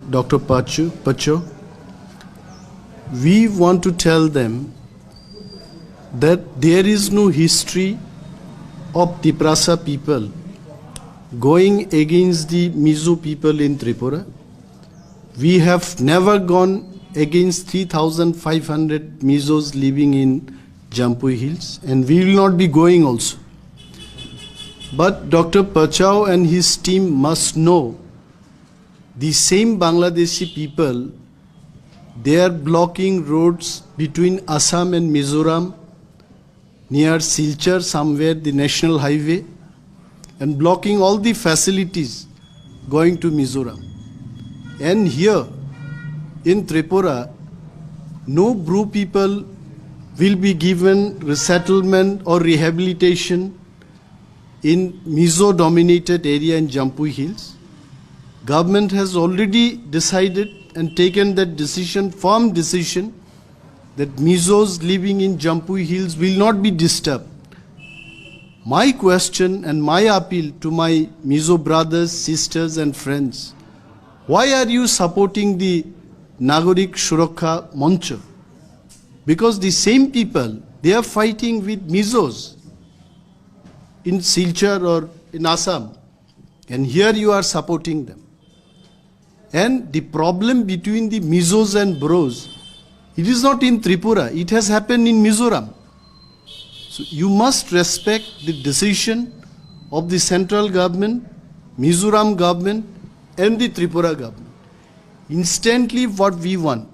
Dr. Pacho, we want to tell them that there is no history of Tiprasa people going against the Mizo people in Tripura. We have never gone against 3,500 Mizos living in Jampui Hills, and we will not be going also. But Dr. Pachao and his team must know the same Bangladeshi people, they are blocking roads between Assam and Mizoram near Silchar, somewhere the national highway, and blocking all the facilities going to Mizoram. And here in Tripura, no Bru people will be given resettlement or rehabilitation in Mizo-dominated area in Jampui Hills. Government has already decided and taken that decision, firm decision, that Mizos living in Jampui Hills will not be disturbed. My question and my appeal to my Mizo brothers, sisters and friends, why are you supporting the Nagorik Surakha Mancha? Because the same people, they are fighting with Mizos in Silchar or in Assam, and here you are supporting them. And the problem between the Mizos and Bros, it is not in Tripura, it has happened in Mizoram. So you must respect the decision of the central government, Mizoram government and the Tripura government. Instantly what we want,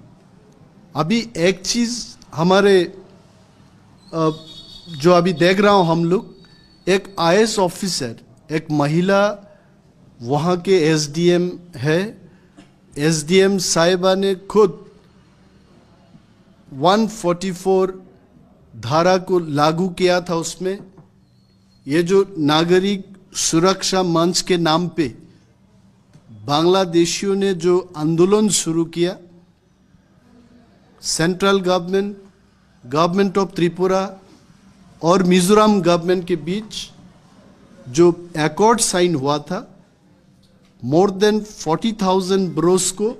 अभी एक चीज हमारे जो अभी देख रहा हूँ हम लोग, एक IAS ऑफिसर, एक महिला वहाँ के SDM है, SDM साहिबा ने खुद 144 धारा को लागू किया था। उसमें ये जो नागरिक सुरक्षा मंच के नाम पे बांग्लादेशियों ने जो आंदोलन शुरू किया, central government, government of Tripura और मिजोरम गवर्नमेंट के बीच जो एकॉर्ड साइन हुआ था, मोर देन 40,000 ब्रोस को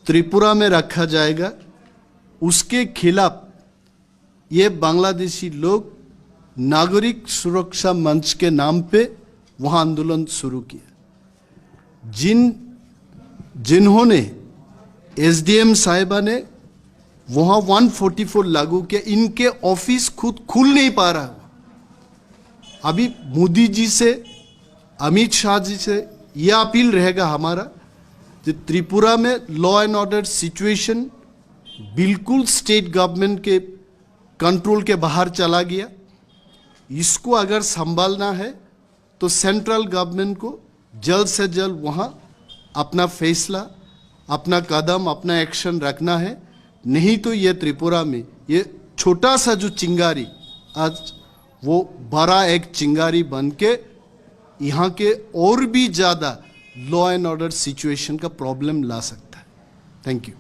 त्रिपुरा में रखा जाएगा, उसके खिलाफ ये बांग्लादेशी लोग नागरिक सुरक्षा मंच के नाम पे वहां आंदोलन शुरू किया। जिन्होंने SDM साहिबा ने वहां 144 लागू किया, इनके ऑफिस खुद खुल नहीं पा रहा। अभी मोदी जी से, अमित शाह जी से यह अपील रहेगा हमारा कि त्रिपुरा में लॉ एंड ऑर्डर सिचुएशन बिल्कुल स्टेट गवर्नमेंट के कंट्रोल के बाहर चला गया। इसको अगर संभालना है तो सेंट्रल गवर्नमेंट को जल्द से जल्द वहाँ अपना फैसला, अपना कदम, अपना एक्शन रखना है। नहीं तो ये त्रिपुरा में ये छोटा सा जो चिंगारी आज वो बड़ा एक चिंगारी बन के यहाँ के और भी ज़्यादा लॉ एंड ऑर्डर सिचुएशन का प्रॉब्लम ला सकता है। Thank you.